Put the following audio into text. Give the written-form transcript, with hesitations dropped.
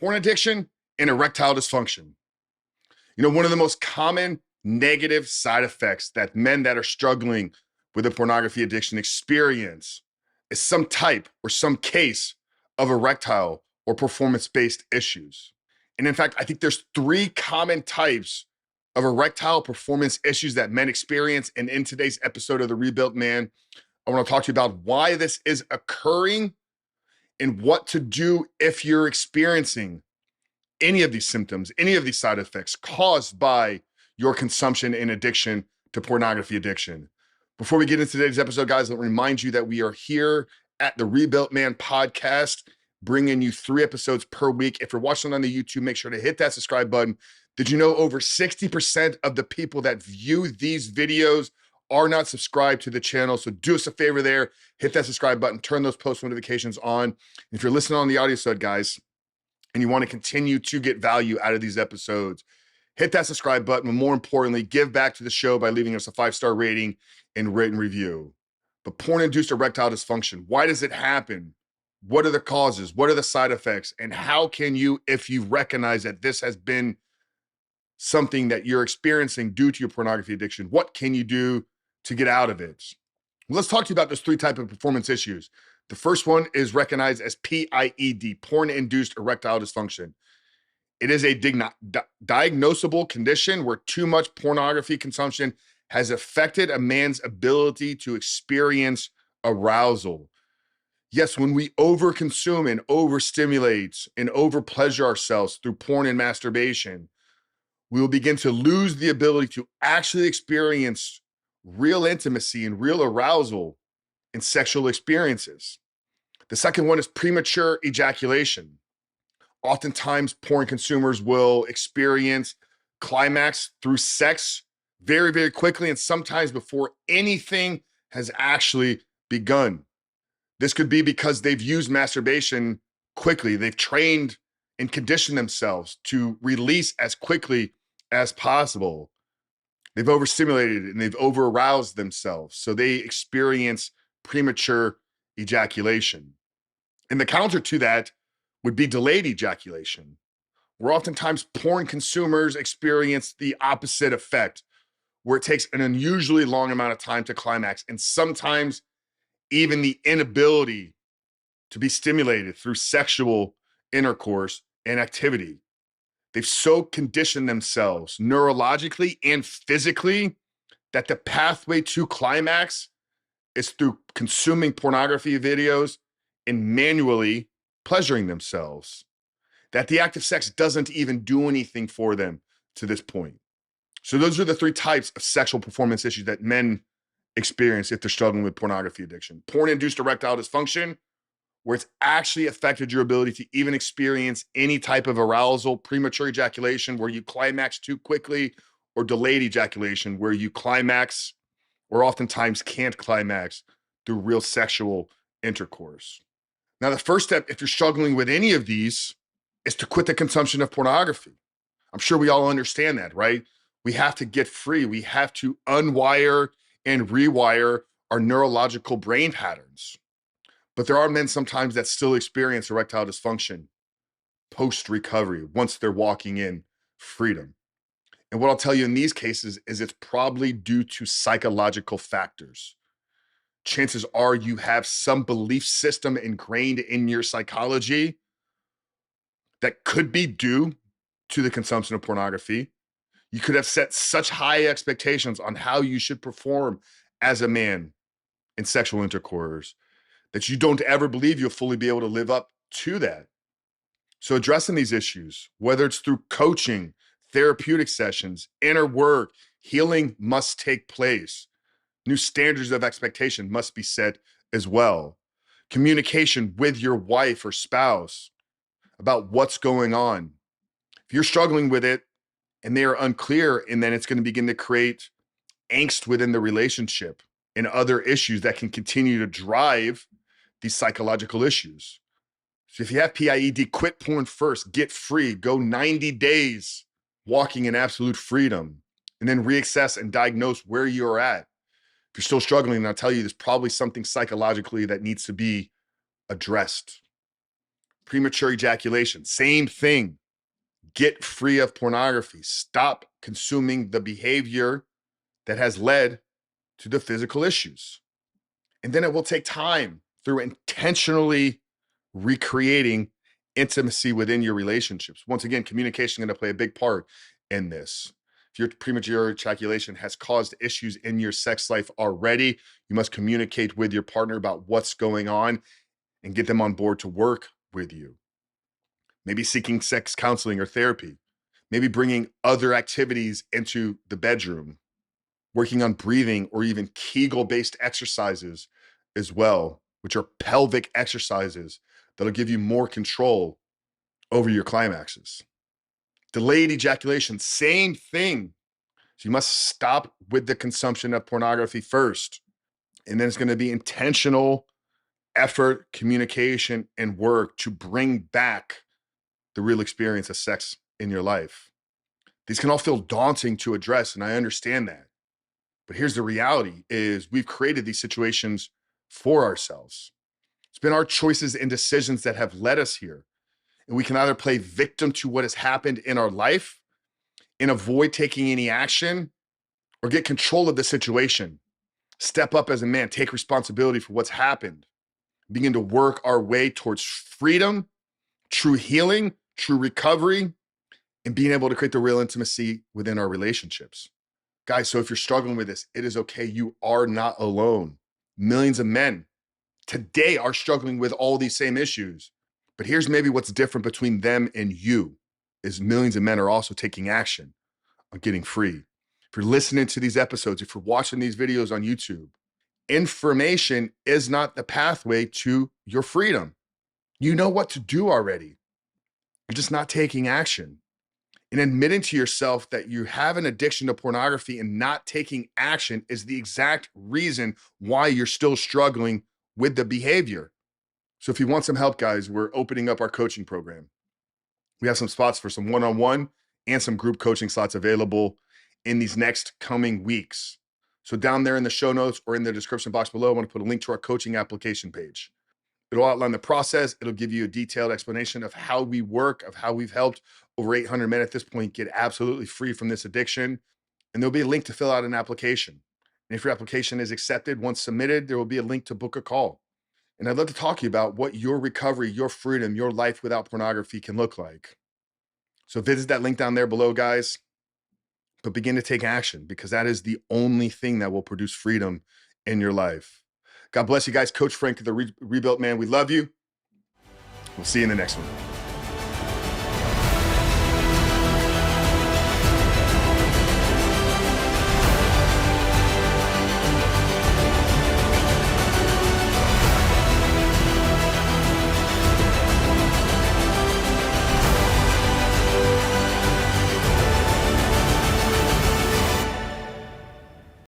porn addiction, and erectile dysfunction. One of the most common negative side effects that men that are struggling with a pornography addiction experience is some type or some case of erectile or performance-based issues. And in fact, I think there's 3 common types of erectile performance issues that men experience. And in today's episode of The Rebuilt Man, I want to talk to you about why this is occurring and what to do if you're experiencing any of these symptoms, any of these side effects caused by your consumption and addiction to pornography addiction. Before we get into today's episode, guys, let me remind you that we are here at the Rebuilt Man podcast, bringing you 3 episodes per week. If you're watching on the YouTube, make sure to hit that subscribe button. Did you know over 60% of the people that view these videos are not subscribed to the channel? So do us a favor there, hit that subscribe button, turn those post notifications on. If you're listening on the audio side, guys, and you want to continue to get value out of these episodes, hit that subscribe button, but more importantly, give back to the show by leaving us a 5-star rating and written review. But porn-induced erectile dysfunction, why does it happen? What are the causes? What are the side effects? And how can you, if you recognize that this has been something that you're experiencing due to your pornography addiction, what can you do to get out of it? Well, let's talk to you about those 3 types of performance issues. The first one is recognized as PIED, porn-induced erectile dysfunction. It is a diagnosable condition where too much pornography consumption has affected a man's ability to experience arousal. Yes, when we overconsume and overstimulate and overpleasure ourselves through porn and masturbation, we will begin to lose the ability to actually experience real intimacy and real arousal in sexual experiences. The second one is premature ejaculation. Oftentimes, porn consumers will experience climax through sex very, very quickly, and sometimes before anything has actually begun. This could be because they've used masturbation quickly. They've trained and conditioned themselves to release as quickly as possible. They've overstimulated and they've over-aroused themselves, so they experience premature ejaculation. And the counter to that would be delayed ejaculation, where oftentimes porn consumers experience the opposite effect, where it takes an unusually long amount of time to climax, and sometimes even the inability to be stimulated through sexual intercourse and activity. They've so conditioned themselves neurologically and physically that the pathway to climax is through consuming pornography videos and manually pleasuring themselves, that the act of sex doesn't even do anything for them to this point. So those are the 3 types of sexual performance issues that men experience if they're struggling with pornography addiction. Porn-induced erectile dysfunction, where it's actually affected your ability to even experience any type of arousal. Premature ejaculation, where you climax too quickly, or delayed ejaculation, where you climax or oftentimes can't climax through real sexual intercourse. Now, the first step, if you're struggling with any of these, is to quit the consumption of pornography. I'm sure we all understand that, right? We have to get free. We have to unwire and rewire our neurological brain patterns. But there are men sometimes that still experience erectile dysfunction post-recovery once they're walking in freedom. And what I'll tell you in these cases is it's probably due to psychological factors. Chances are you have some belief system ingrained in your psychology that could be due to the consumption of pornography. You could have set such high expectations on how you should perform as a man in sexual intercourse that you don't ever believe you'll fully be able to live up to that. So addressing these issues, whether it's through coaching, therapeutic sessions, inner work, healing must take place. New standards of expectation must be set as well. Communication with your wife or spouse about what's going on. If you're struggling with it and they are unclear, and then it's going to begin to create angst within the relationship and other issues that can continue to drive these psychological issues. So if you have PIED, quit porn first, get free, go 90 days walking in absolute freedom, and then reassess and diagnose where you're at. If you're still struggling, I'll tell you, there's probably something psychologically that needs to be addressed. Premature ejaculation, same thing. Get free of pornography. Stop consuming the behavior that has led to the physical issues. And then it will take time through intentionally recreating intimacy within your relationships. Once again, communication is going to play a big part in this. If your premature ejaculation has caused issues in your sex life already, you must communicate with your partner about what's going on and get them on board to work with you. Maybe seeking sex counseling or therapy. Maybe bringing other activities into the bedroom, working on breathing or even Kegel-based exercises as well, which are pelvic exercises that'll give you more control over your climaxes. Delayed ejaculation, same thing. So you must stop with the consumption of pornography first. And then it's going to be intentional effort, communication, and work to bring back the real experience of sex in your life. These can all feel daunting to address, and I understand that. But here's the reality is we've created these situations for ourselves. It's been our choices and decisions that have led us here. And we can either play victim to what has happened in our life and avoid taking any action, or get control of the situation. Step up as a man, take responsibility for what's happened, begin to work our way towards freedom, true healing, true recovery, and being able to create the real intimacy within our relationships. Guys, so if you're struggling with this, it is okay. You are not alone. Millions of men today are struggling with all these same issues. But here's maybe what's different between them and you is millions of men are also taking action on getting free. If you're listening to these episodes, if you're watching these videos on YouTube, information is not the pathway to your freedom. You know what to do already. You're just not taking action. And admitting to yourself that you have an addiction to pornography and not taking action is the exact reason why you're still struggling with the behavior. So if you want some help, guys, we're opening up our coaching program. We have some spots for some one-on-one and some group coaching slots available in these next coming weeks. So down there in the show notes or in the description box below, I want to put a link to our coaching application page. It'll outline the process. It'll give you a detailed explanation of how we work, of how we've helped over 800 men at this point get absolutely free from this addiction. And there'll be a link to fill out an application. And if your application is accepted, once submitted, there will be a link to book a call. And I'd love to talk to you about what your recovery, your freedom, your life without pornography can look like. So visit that link down there below, guys, but begin to take action because that is the only thing that will produce freedom in your life. God bless you guys. Coach Frank, the Rebuilt Man. We love you. We'll see you in the next one.